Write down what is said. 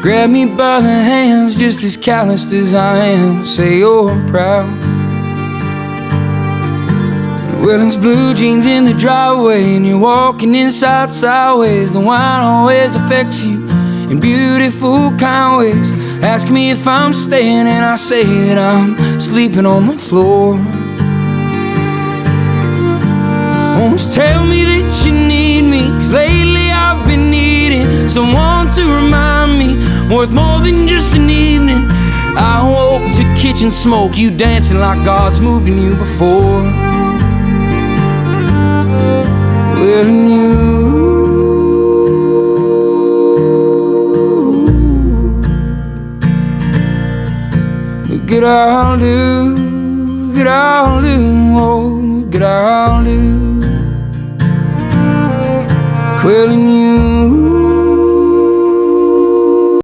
Grab me by the hands, just as calloused as I am. Say you're proud. Well, it's blue jeans in the driveway, and you're walking inside sideways. The wine always affects you in beautiful kind ways. Ask me if I'm staying, and I say that I'm sleeping on the floor. Won't you tell me that you need me? 'Cause lately I've been needing someone to remind me, worth more than just an evening. I woke to kitchen smoke, you dancing like God's moved in you before. Well, and you, look at all do, look at all do, oh, look at all do. Well, and you,